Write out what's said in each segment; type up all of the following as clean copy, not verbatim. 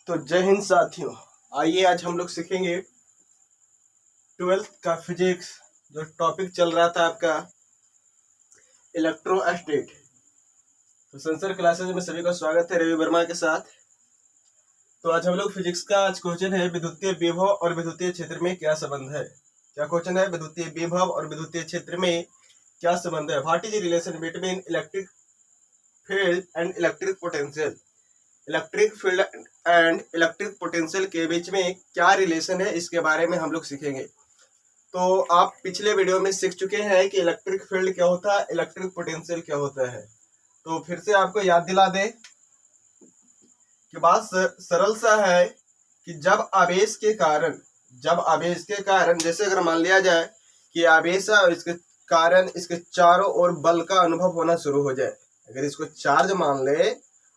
तो जय हिंद साथियों। आइए आज हम लोग सीखेंगे 12th का फिजिक्स। जो टॉपिक चल रहा था आपका इलेक्ट्रोस्टैटिक। तो सेंसर क्लासेज में सभी का स्वागत है रवि वर्मा के साथ। तो आज हम लोग फिजिक्स का आज क्वेश्चन है विद्युतीय विभव और विद्युतीय क्षेत्र में क्या संबंध है। क्या क्वेश्चन है? विद्युतीय विभव और विद्युतीय क्षेत्र में क्या संबंध है। What is the relation between electric field and electric potential. Electric field and electric potential के बीच में क्या रिलेशन है, इसके बारे में हम लोग सीखेंगे। तो आप पिछले वीडियो में सीख चुके हैं कि इलेक्ट्रिक फील्ड क्या होता है, इलेक्ट्रिक पोटेंशियल क्या होता है। तो फिर से आपको याद दिला दे कि बात सरल सा है कि जब आवेश के कारण जैसे अगर मान लिया जाए कि आवेश है और इसके कारण इसके चारों ओर बल का अनुभव होना शुरू हो जाए। अगर इसको चार्ज मान ले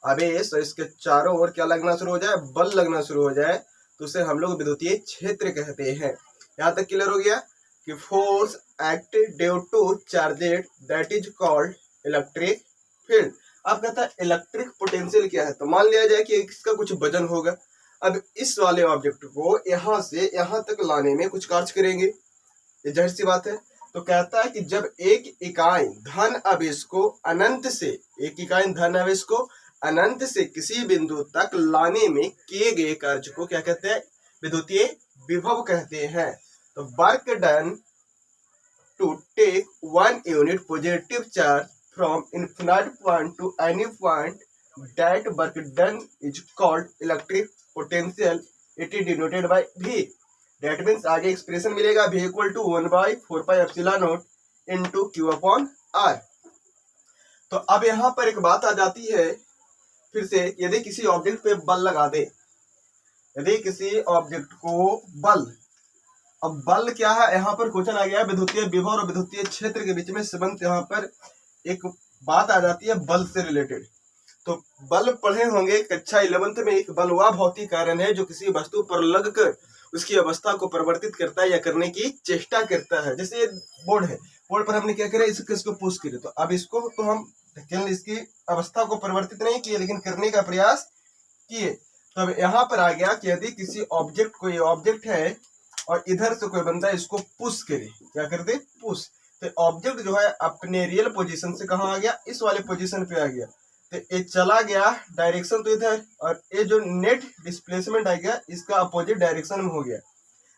आवेश और इसके चारों ओर क्या लगना शुरू हो जाए, बल लगना शुरू हो जाए, तो उसे हम लोग विद्युतीय क्षेत्र कहते हैं। यहाँ तक क्लियर हो गया कि force acted due to charged that is called electric field. अब कहता है इलेक्ट्रिक पोटेंशियल क्या है। तो मान लिया जाए कि इसका कुछ वजन होगा। अब इस वाले ऑब्जेक्ट को यहाँ से यहाँ तक लाने में कुछ कार्य करेंगे, ये जाहिर सी बात है। तो कहता है कि जब एक इकाई धन आवेश को अनंत से किसी बिंदु तक लाने में किए गए कार्य को क्या कहते हैं? विद्युतीय विभव कहते हैं। तो work done to take one unit positive charge from infinite point to any point, that work done is called electric potential. It is denoted by V। That means आगे एक्सप्रेशन मिलेगा V equal to 1/4πε0 into Q/R। तो अब यहाँ पर एक बात आ जाती है फिर से, यदि किसी ऑब्जेक्ट पे बल लगा दे, यदि किसी ऑब्जेक्ट को बल, अब बल क्या है, यहाँ पर क्वेश्चन आ गया विद्युतीय विभव और विद्युतीय क्षेत्र के बीच में संबंध। यहाँ पर एक बात आ जाती है बल से रिलेटेड। तो बल पढ़े होंगे कक्षा 11th में। एक बल वह भौतिक कारण है जो किसी वस्तु पर लगकर उसकी अवस्था को परिवर्तित करता है या करने की चेष्टा करता है। जैसे ये बोर्ड है, बोर्ड पर हमने क्या करा, इसको पुश किया। तो अब इसको तो हम केवल इसकी अवस्था को परिवर्तित नहीं किए, लेकिन करने का प्रयास किए। तो अब यहाँ पर आ गया कि यदि किसी ऑब्जेक्ट को, ये ऑब्जेक्ट है और इधर से कोई बंदा इसको पुश करे, क्या कर दे, पुश। तो ऑब्जेक्ट जो है अपने रियल पोजीशन से कहाँ आ गया, इस वाले पोजीशन पे आ गया। तो ये चला गया डायरेक्शन तो इधर, और ये जो नेट डिस्प्लेसमेंट आ गया इसका अपोजिट डायरेक्शन में हो गया।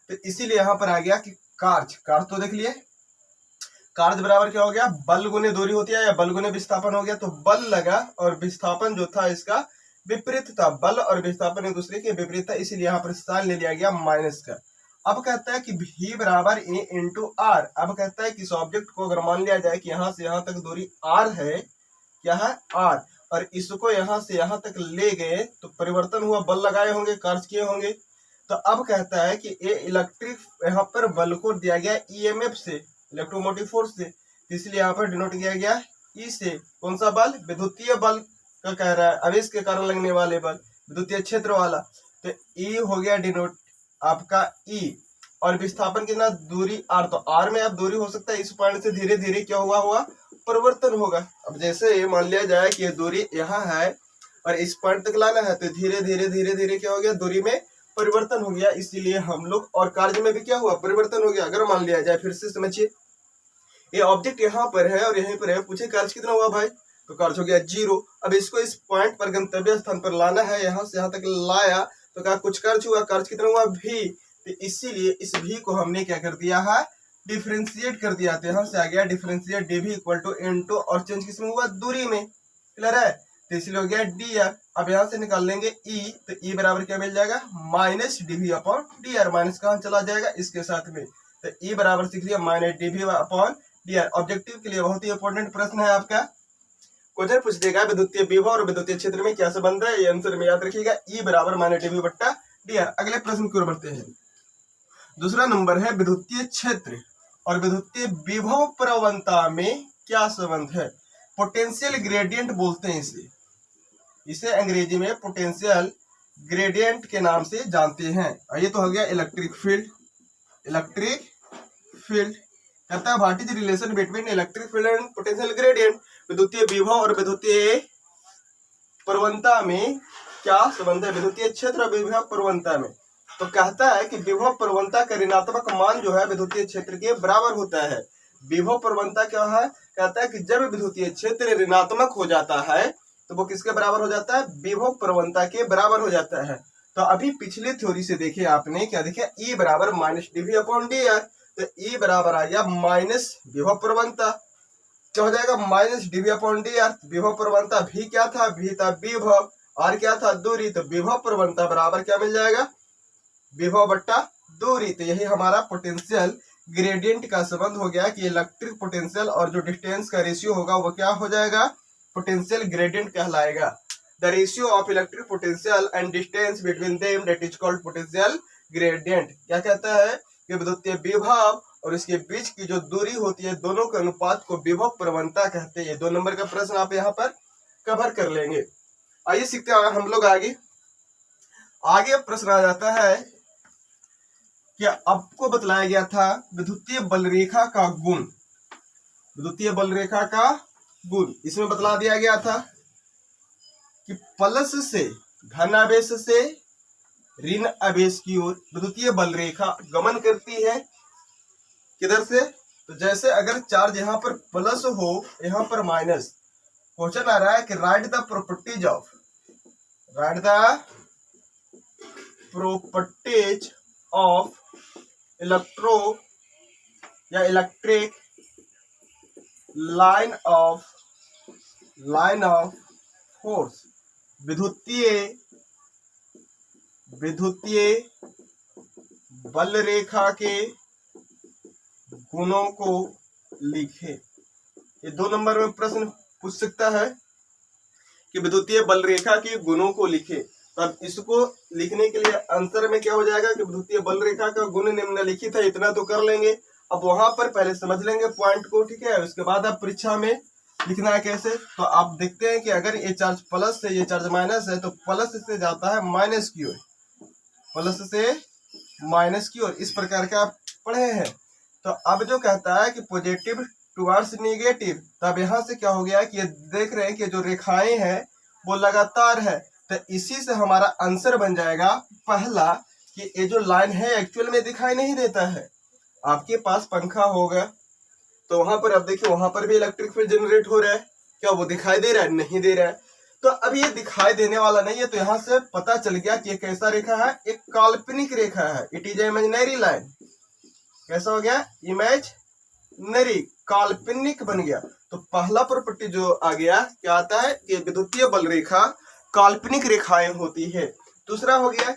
तो इसीलिए यहाँ पर आ गया कि कार्य तो देख लिए, कार्य बराबर क्या हो गया, बल गुने दूरी होती है या बल गुने विस्थापन हो गया। तो बल लगा और विस्थापन जो था इसका विपरीत था। बल और विस्थापन एक दूसरे के विपरीत था, इसीलिए यहाँ पर साइन ले लिया गया माइनस का। अब कहता है कि V बराबर A इंटू R। अब कहता है कि इस ऑब्जेक्ट को अगर मान लिया जाए कि यहाँ से यहाँ तक दूरी R है, क्या है, R, और इसको यहाँ से यहाँ तक ले गए तो परिवर्तन हुआ, बल लगाए होंगे, कार्य किए होंगे। तो अब कहता है कि ये इलेक्ट्रिक, यहाँ पर बल को दिया गया EMF से, इलेक्ट्रोमोटिव फोर्स से, इसलिए यहाँ पर डिनोट किया गया E से। कौन सा बल? विद्युतीय बल का कह रहा है, आवेश के कारण लगने वाले बल, विद्युतीय क्षेत्र वाला। तो E हो गया डिनोट आपका E, और विस्थापन कितना, दूरी R। तो R में अब दूरी हो सकता है, इस पॉइंट से धीरे धीरे क्या हुआ परिवर्तन होगा। अब जैसे मान लिया जाए कि ये दूरी यहाँ है और इस पॉइंट तक लाना है, तो धीरे धीरे क्या हो गया, दूरी में परिवर्तन हो गया। इसीलिए हम लोग, और कार्य में भी क्या हुआ, परिवर्तन हो गया। अगर मान लिया जाए, फिर से समझिए, ये ऑब्जेक्ट यहाँ पर है और यहीं पर है, पूछे कार्य कितना हुआ भाई, तो कार्य हो गया 0। अब इसको इस पॉइंट पर गंतव्य स्थान पर लाना है, यहाँ से यहाँ तक लाया, तो क्या कुछ कार्य हुआ, कार्य कितना हुआ, V। तो इसीलिए इस V को हमने क्या कर दिया है, डिफरेंशिएट कर दिया। तो यहाँ से आ गया differentiate dV equal to into, और चेंज किसमें हुआ, दूरी में। क्लियर है? तो इसलिए हो गया dr। अब यहाँ से निकाल लेंगे E, तो E बराबर क्या मिल जाएगा, minus dV upon dr। Minus कहाँ चला जाएगा, इसके साथ में। तो E बराबर सीख लिया minus dV upon dr। Objective के लिए बहुत ही इंपॉर्टेंट प्रश्न है आपका। क्वेश्चन पूछ देगा विद्युतीय विभव और विद्युतीय क्षेत्र में क्या संबंध है, ये आंसर में याद रखिएगा, E बराबर माइनस dV बट्टा dr। अगले प्रश्न की ओर बढ़ते हैं। दूसरा नंबर है विद्युतीय क्षेत्र और विद्युतीय विभव प्रवणता में क्या संबंध है। पोटेंशियल ग्रेडियंट बोलते हैं इसे अंग्रेजी में पोटेंशियल ग्रेडियंट के नाम से जानते हैं। ये तो हो गया इलेक्ट्रिक फील्ड। कहता है what is relation between electric field and potential gradient. विद्युतीय विभव और विद्युतीय प्रवणता में क्या संबंध है विद्युतीय क्षेत्र और विभव प्रवणता में। तो कहता है कि विभव प्रवणता का ऋणात्मक मान जो है विद्युतीय क्षेत्र के बराबर होता है। विभव प्रवणता क्या है, कहता है कि जब विद्युतीय क्षेत्र ऋणात्मक हो जाता है तो वो किसके बराबर हो जाता है, विभव प्रवणता के बराबर हो जाता है। तो अभी पिछले थ्योरी से देखे आपने क्या देखे, E बराबर माइनस dV अपॉन dr। तो E बराबर आ गया माइनस विभव प्रवणता, क्या हो जाएगा माइनस dV अपॉन dr। विभव प्रवणता भी क्या था, भी था विभव, और क्या था दूरी। तो विभव प्रवणता बराबर क्या मिल जाएगा, विभव बट्टा दूरी। तो यही हमारा पोटेंशियल ग्रेडियंट का संबंध हो गया कि इलेक्ट्रिक पोटेंशियल और जो डिस्टेंस का रेशियो होगा वो क्या हो जाएगा, पोटेंशियल ग्रेडियंट कहलाएगा। The ratio of electric potential and distance between them that is called potential gradient. क्या कहता है कि विद्युतीय विभव और इसके बीच की जो दूरी होती है दोनों के अनुपात को विभव प्रवणता कहते हैं। 2 नंबर का प्रश्न आप यहाँ पर कवर कर लेंगे। आइए सीखते हैं हम लोग आगे। आगे प्रश्न आ जाता है कि आपको बतलाया गया था विद्युतीय बलरेखा का गुण, विद्युतीय बलरेखा का गुण इसमें बतला दिया गया था कि प्लस से धन आवेश से ऋण आवेश की ओर विद्युतीय बलरेखा गमन करती है। किधर से, तो जैसे अगर चार्ज यहाँ पर प्लस हो यहाँ पर माइनस, क्वेश्चन आ रहा है कि right the properties of, right the properties of electro या इलेक्ट्रिक लाइन ऑफ फोर्स, विद्युतीय बल रेखा के गुणों को लिखे। ये 2 नंबर में प्रश्न पूछ सकता है कि विद्युतीय बल रेखा के गुणों को लिखे। तो अब इसको लिखने के लिए आंसर में क्या हो जाएगा कि विद्युतीय बल रेखा का गुण निम्नलिखित है, इतना तो कर लेंगे। अब वहां पर पहले समझ लेंगे पॉइंट को, ठीक है, उसके बाद आप परीक्षा में लिखना है कैसे। तो आप देखते हैं कि अगर ये चार्ज प्लस है ये चार्ज माइनस है तो प्लस से जाता है माइनस की ओर, प्लस से माइनस की ओर, इस प्रकार का आप पढ़े हैं। तो अब जो कहता है कि पॉजिटिव टुवर्ड्स नेगेटिव, तब यहाँ से क्या हो गया कि ये देख रहे हैं कि जो रेखाएं हैं वो लगातार है। तो इसी से हमारा आंसर बन जाएगा पहला कि ये जो लाइन है एक्चुअल में दिखाई नहीं देता है। आपके पास पंखा होगा तो वहां पर अब देखिए वहां पर भी इलेक्ट्रिक फील्ड जनरेट हो रहा है, क्या वो दिखाई दे रहा है, नहीं दे रहा है। तो अब ये दिखाई देने वाला नहीं है, तो यहाँ से पता चल गया कि ये कैसा रेखा है, एक काल्पनिक रेखा है, इट इज इमेजिनरी लाइन। कैसा हो गया, इमेजिनरी, काल्पनिक बन गया। तो पहला प्रॉपर्टी जो आ गया क्या आता है कि विद्युतीय बल रेखा काल्पनिक रेखाएं होती है। दूसरा हो गया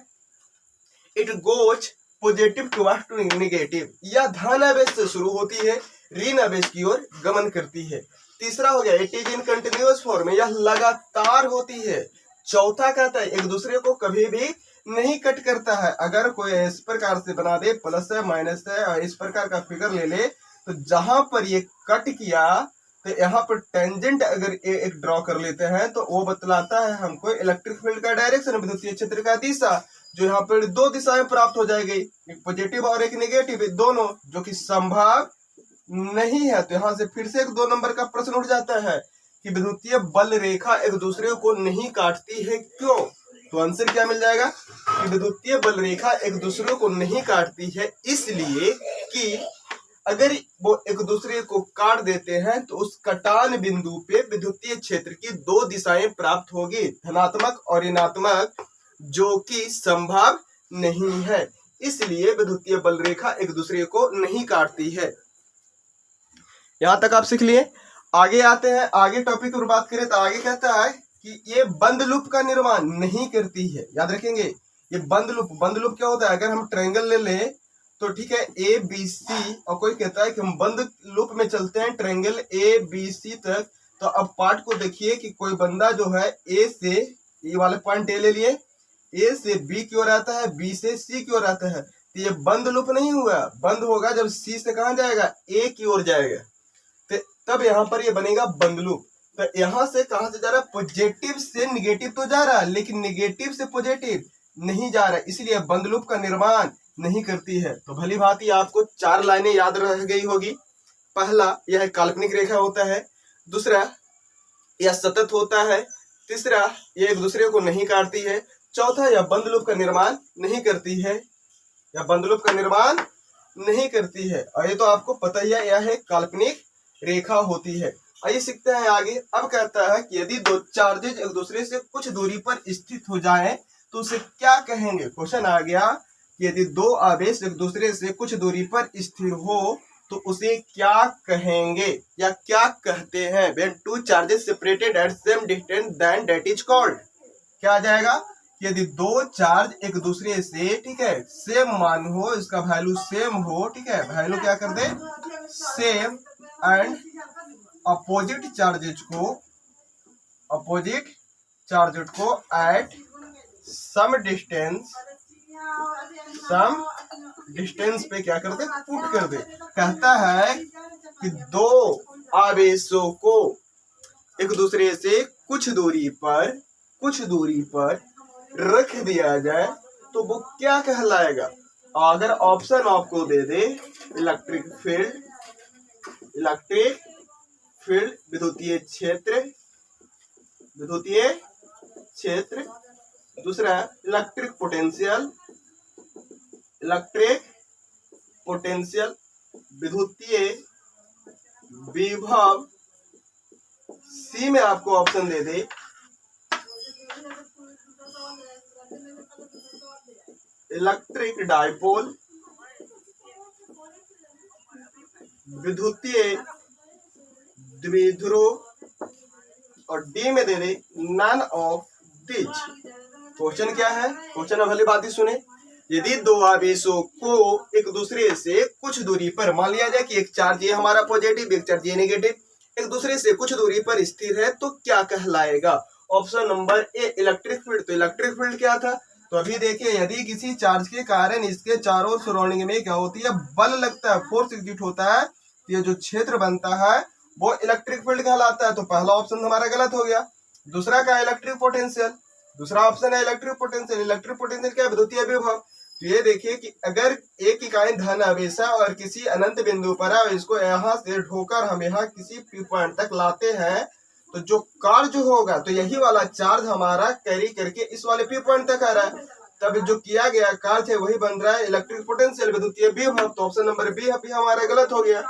it goes positive towards to negative, या धन आवेश से शुरू होती है ऋण आवेश की ओर गमन करती है। तीसरा हो गया it is in continuous form, यह लगातार होती है। चौथा कहता है एक दूसरे को कभी भी नहीं कट करता है। अगर कोई इस प्रकार से बना दे, प्लस है माइनस है और इस प्रकार का फिगर ले ले, तो जहां पर ये कट किया तो यहाँ पर टेंजेंट अगर एक ड्रॉ कर लेते हैं तो वो बतलाता है हमको इलेक्ट्रिक फील्ड का डायरेक्शन, विद्युतीय क्षेत्र का दिशा, जो यहाँ पर 2 दिशाएं प्राप्त हो जाएगी, एक पॉजिटिव और एक नेगेटिव, दोनों जो कि संभव नहीं है। तो यहाँ से फिर से एक 2 नंबर का प्रश्न उठ जाता है कि विद्युतीय बल रेखा एक दूसरे को नहीं काटती है, क्यों। तो आंसर क्या मिल जाएगा कि विद्युतीय बल रेखा एक दूसरे को नहीं काटती है इसलिए कि अगर वो एक दूसरे को काट देते हैं तो उस कटान बिंदु पे विद्युतीय क्षेत्र की 2 दिशाएं प्राप्त होगी, धनात्मक और ऋणात्मक, जो कि संभव नहीं है। इसलिए विद्युतीय बल रेखा एक दूसरे को नहीं काटती है। यहां तक आप सीख लिए। आगे आते हैं, आगे टॉपिक पर बात करें तो आगे कहता है कि ये बंद लूप का निर्माण नहीं करती है। याद रखेंगे ये बंद लूप क्या होता है, अगर हम ट्रायंगल ले लें तो ठीक है ए बी सी, और कोई कहता है कि हम बंद लूप में चलते हैं ट्रायंगल ए बी सी तक। तो अब पार्ट को देखिए कि कोई बंदा जो है ए से, ये वाले पॉइंट ए ले लिए, ए से बी की ओर आता है, बी से सी की ओर आता है। तो ये बंद लूप नहीं हुआ, बंद होगा जब सी से कहाँ जाएगा, ए की ओर जाएगा, तो तब यहाँ पर ये बनेगा बंद लूप। तो यहाँ से कहाँ से जा रहा है, पॉजिटिव से निगेटिव तो जा रहा है लेकिन निगेटिव से पॉजिटिव नहीं जा रहा है, इसलिए बंद लूप का निर्माण नहीं करती है। तो भली भांति आपको 4 लाइनें याद रह गई होगी। पहला, यह काल्पनिक रेखा होता है। दूसरा, यह सतत होता है। तीसरा, ये एक दूसरे को नहीं काटती है। चौथा, यह बंद लूप का निर्माण नहीं करती है, यह बंद लूप का निर्माण नहीं करती है। और ये तो आपको पता ही है, यह एक काल्पनिक रेखा होती है। आइए सीखते हैं आगे। अब कहता है कि यदि दो चार्जेज एक दूसरे से कुछ दूरी पर स्थित हो जाएं तो उसे क्या कहेंगे। क्वेश्चन आ गया कि यदि दो आवेश एक दूसरे से कुछ दूरी पर स्थिर हो तो उसे क्या कहेंगे या क्या कहते हैं। When two charges separated at same distance then that is called. क्या आ जाएगा, यदि दो चार्ज एक दूसरे से, ठीक है, सेम मान हो, इसका वैल्यू सेम हो, ठीक है, वैल्यू क्या कर दे सेम, एंड अपोजिट चार्जेज को एट सम डिस्टेंस पे क्या कर दे पुट कर दे। कहता है कि दो आवेशों को एक दूसरे से कुछ दूरी पर रख दिया जाए तो वो क्या कहलाएगा। अगर ऑप्शन आपको दे दे इलेक्ट्रिक फील्ड, विद्युतीय क्षेत्र, दूसरा इलेक्ट्रिक पोटेंशियल, विद्युतीय विभव। सी में आपको ऑप्शन दे दे इलेक्ट्रिक डाइपोल, विद्युतीय द्विध्रुव, और डी में दे they none of this. Question क्या है, क्वेश्चन भली बात ही सुने। यदि दो आवेशों को एक दूसरे से कुछ दूरी पर, मान लिया जाए कि एक चार्ज ये हमारा पॉजिटिव, एक चार्ज ये नेगेटिव, एक दूसरे से कुछ दूरी पर स्थिर है तो क्या कहलाएगा। Option number A electric field. तो इलेक्ट्रिक फील्ड क्या था, तो अभी देखिए, यदि किसी चार्ज के कारण इसके चारों सराउंडिंग में क्या होती है, बल लगता है, फोर्स एग्जीक्यूट होता है, तो ये जो क्षेत्र बनता है वो इलेक्ट्रिक फील्ड कहलाता है। तो पहला ऑप्शन हमारा गलत हो गया। दूसरा क्या, इलेक्ट्रिक पोटेंशियल। दूसरा ऑप्शन है इलेक्ट्रिक पोटेंशियल। इलेक्ट्रिक पोटेंशियल क्या है, विद्युतीय विभव। तो ये देखिए कि अगर एक इकाई धन आवेश है और किसी अनंत बिंदु पर है, इसको यहाँ से ढोकर हम यहाँ किसी पी पॉइंट तक लाते हैं, तो जो कार्य होगा, तो यही वाला चार्ज हमारा कैरी करके इस वाले पी पॉइंट तक आ रहा है, तब जो किया गया कार्य है वही बन रहा है इलेक्ट्रिक पोटेंशियल, विद्युतीय विभव। तो ऑप्शन नंबर बी अभी हमारा गलत हो गया।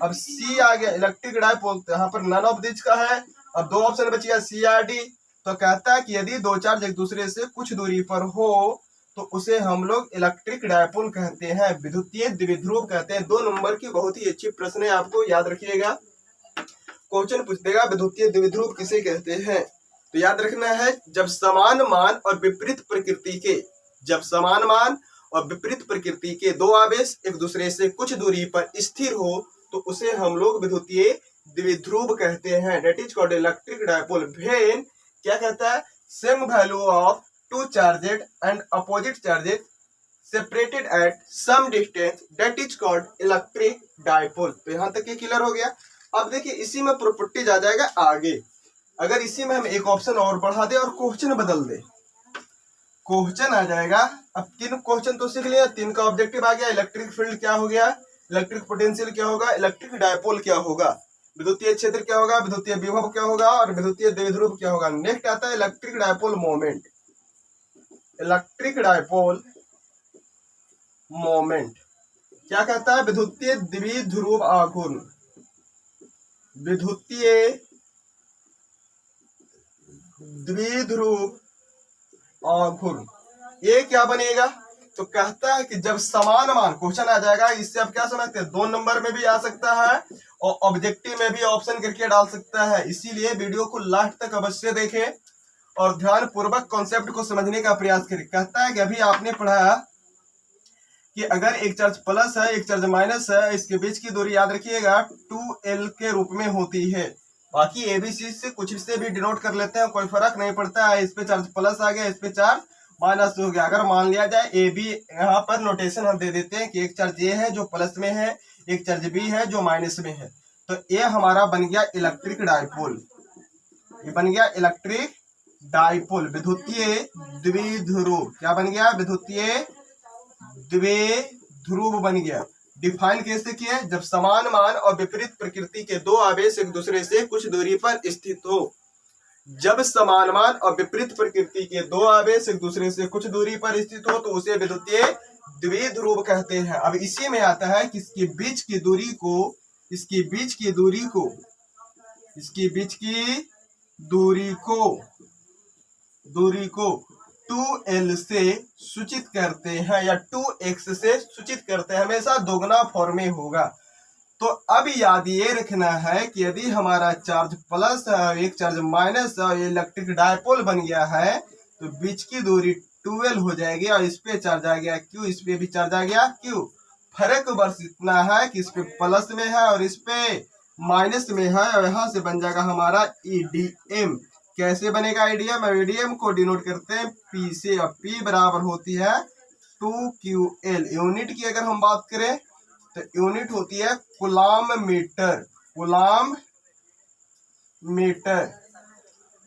अब सी आ गया इलेक्ट्रिक डाइपोल, यहाँ पर नन ऑफ दिस का है। अब दो ऑप्शन बच गया सी आर डी। तो कहता है कि यदि दो चार्ज एक दूसरे से कुछ दूरी पर हो तो उसे हम लोग इलेक्ट्रिक डाइपोल कहते हैं, विद्युतीय द्विध्रुव कहते हैं। 2 नंबर की बहुत ही अच्छी प्रश्न है, आपको याद रखिएगा। क्वेश्चन पूछ देगा विद्युतीय द्विध्रुव किसे कहते हैं। तो याद रखना है, जब समान मान और विपरीत प्रकृति के दो आवेश एक दूसरे से कुछ दूरी पर स्थिर हो तो उसे हम लोग विद्युतीय द्विध्रुव कहते हैं, that is called electric dipole. When क्या कहता है, same value of two charged and opposite charges separated at some distance that is called electric dipole. तो यहाँ तक ये क्लियर हो गया। अब देखिए इसी में प्रॉपर्टीज आ जाएगा आगे। अगर इसी में हम एक ऑप्शन और बढ़ा दे और क्वेश्चन बदल दे, क्वेश्चन आ जाएगा। अब 3 क्वेश्चन तो सीख लिया, 3 का ऑब्जेक्टिव आ गया। इलेक्ट्रिक फील्ड क्या हो गया, इलेक्ट्रिक पोटेंशियल क्या होगा, इलेक्ट्रिक डाइपोल क्या होगा, विद्युतीय क्षेत्र क्या होगा, विद्युतीय विभव क्या होगा, और विद्युतीय द्विध्रुव क्या होगा। नेक्स्ट आता है electric dipole moment. Electric dipole moment क्या कहता है, विद्युतीय द्विध्रुव आघूर्ण, विद्युतीय द्विध्रुव आघूर्ण। ये क्या बनेगा, तो कहता है कि जब समान मान, क्वेश्चन आ जाएगा, इससे आप क्या समझते हैं, 2 नंबर में भी आ सकता है और ऑब्जेक्टिव में भी ऑप्शन करके डाल सकता है। इसीलिए वीडियो को लास्ट तक अवश्य देखें और ध्यान पूर्वक कॉन्सेप्ट को समझने का प्रयास करें। कहता है कि अभी आपने पढ़ा कि अगर एक चार्ज प्लस है एक चार्ज माइनस है, इसके बीच की दूरी याद रखिएगा 2L के रूप में होती है। बाकी एबीसी से कुछ से भी डिनोट कर लेते हैं, कोई फर्क नहीं पड़ता है। इस पे चार्ज प्लस आ गया, इस पे चार्ज माइनस हो गया। अगर मान लिया जाए ए बी, यहाँ पर नोटेशन हम दे देते हैं कि एक चार्ज ए है जो प्लस में है, एक चार्ज बी है जो माइनस में है। तो ए हमारा बन गया इलेक्ट्रिक डाइपोल, ये बन गया इलेक्ट्रिक डाइपोल, विद्युतीय द्विध्रुव। क्या बन गया, विद्युतीय द्विध्रुव बन गया। डिफाइन कैसे किया, जब समान मान और विपरीत प्रकृति के दो आवेश एक दूसरे से कुछ दूरी पर स्थित हो। जब समानमान और विपरीत प्रकृति के दो आवेश एक दूसरे से कुछ दूरी पर स्थित हो तो उसे विद्युतीय द्विध्रुव कहते हैं। अब इसी में आता है कि इसके बीच की दूरी को 2L से सूचित करते हैं या 2x से सूचित करते हैं, हमेशा दोगुना फॉर्म में होगा। तो अब याद ये रखना है कि यदि हमारा चार्ज प्लस है एक चार्ज माइनस है, इलेक्ट्रिक डायपोल बन गया है तो बीच की दूरी 2L हो जाएगी और इस पे चार्ज आ गया Q, इस पे भी चार्ज आ गया Q। फर्क बस इतना है कि इस पे प्लस में है और इस पे माइनस में है और यहाँ से बन जाएगा हमारा EDM। कैसे बनेगा EDM? EDM को डिनोट करते हैं P से और P बराबर होती है 2QL। यूनिट की अगर हम बात करें तो यूनिट होती है कूलाम मीटर।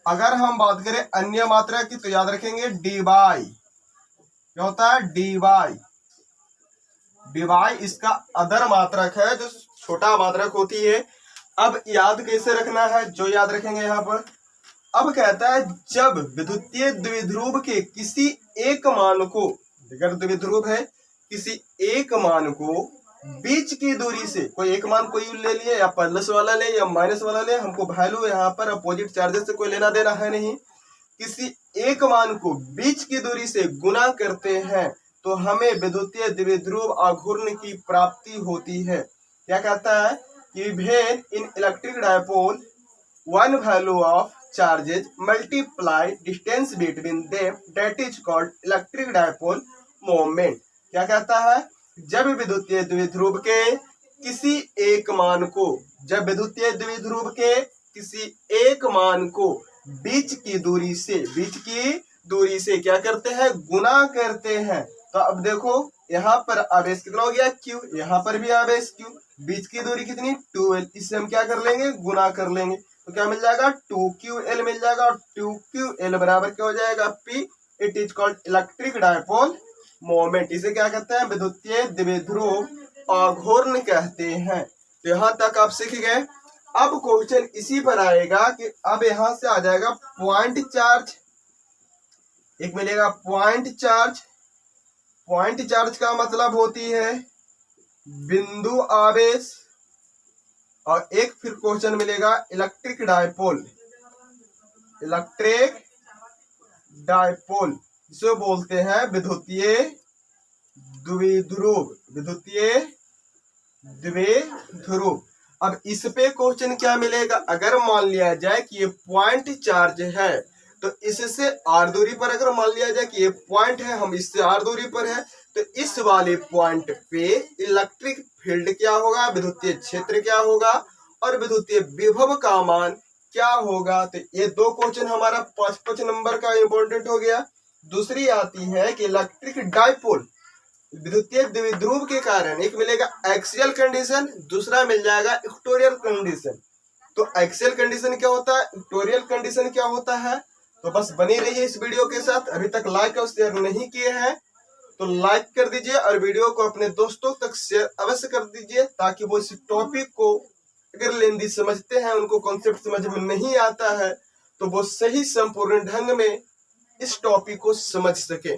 अगर हम बात करें अन्य मात्रा की तो याद रखेंगे डीवाई। क्या होता है? डीवाई इसका अदर मात्रक है जो छोटा मात्रक होती है। अब याद कैसे रखना है, जो याद रखेंगे यहाँ पर। अब कहता है जब विद्युतीय द्विध्रुव के किसी एक मान को, अगर द्विध्रुव है किसी एक मान को बीच की दूरी से, कोई एक मान कोई ले लिए या प्लस वाला ले या माइनस वाला ले, हमको वैल्यू यहाँ पर अपोजिट चार्जेस से कोई लेना देना है नहीं, किसी एक मान को बीच की दूरी से गुना करते हैं तो हमें विद्युतीय द्विध्रुव आघूर्ण की प्राप्ति होती है। क्या कहता है कि when in electric dipole one value of charges multiply distance between them that is called electric dipole moment. क्या कहता है? जब विद्युतीय द्विध्रुव के किसी एक मान को, जब विद्युतीय द्विध्रुव के किसी एक मान को बीच की दूरी से क्या करते हैं? गुना करते हैं। तो अब देखो यहाँ पर आवेश कितना हो गया Q, यहाँ पर भी आवेश Q, बीच की दूरी कितनी 2L, इससे हम क्या कर लेंगे? गुना कर लेंगे। तो क्या मिल जाएगा? 2QL मिल जाएगा और 2QL बराबर क्या हो जाएगा? P। It is called electric dipole moment. इसे क्या कहते हैं? विद्युतीय द्विध्रुव आघूर्ण कहते हैं। तो यहाँ तक आप सीख गए। अब क्वेश्चन इसी पर आएगा कि अब यहाँ से आ जाएगा पॉइंट चार्ज, एक मिलेगा पॉइंट चार्ज। पॉइंट चार्ज का मतलब होती है बिंदु आवेश, और एक फिर क्वेश्चन मिलेगा इलेक्ट्रिक डायपोल, जिसे बोलते हैं विद्युतीय द्विध्रुव। अब इस पे क्वेश्चन क्या मिलेगा? अगर मान लिया जाए कि ये पॉइंट चार्ज है तो इससे आर दूरी पर, अगर मान लिया जाए कि ये पॉइंट है, हम इससे आर दूरी पर है, तो इस वाले पॉइंट पे इलेक्ट्रिक फील्ड क्या होगा, विद्युतीय क्षेत्र क्या होगा और विद्युतीय विभव का मान क्या होगा। तो ये दो क्वेश्चन हमारा 5 नंबर का इंपॉर्टेंट हो गया। दूसरी आती है कि इलेक्ट्रिक डायपोल विद्युतीय द्विध्रुव के कारण एक मिलेगा एक्सियल कंडीशन, दूसरा मिल जाएगा इक्वेटोरियल कंडीशन। तो एक्सियल कंडीशन क्या होता है, इक्वेटोरियल कंडीशन क्या होता है, तो बस बने रहिए इस वीडियो के साथ। अभी तक लाइक और शेयर नहीं किए हैं तो लाइक कर दीजिए और वीडियो को अपने दोस्तों तक शेयर अवश्य कर दीजिए, ताकि वो इस टॉपिक को अगर लेंदी समझते हैं, उनको कॉन्सेप्ट समझ में नहीं आता है, तो वो सही संपूर्ण ढंग में इस टॉपिक को समझ सके।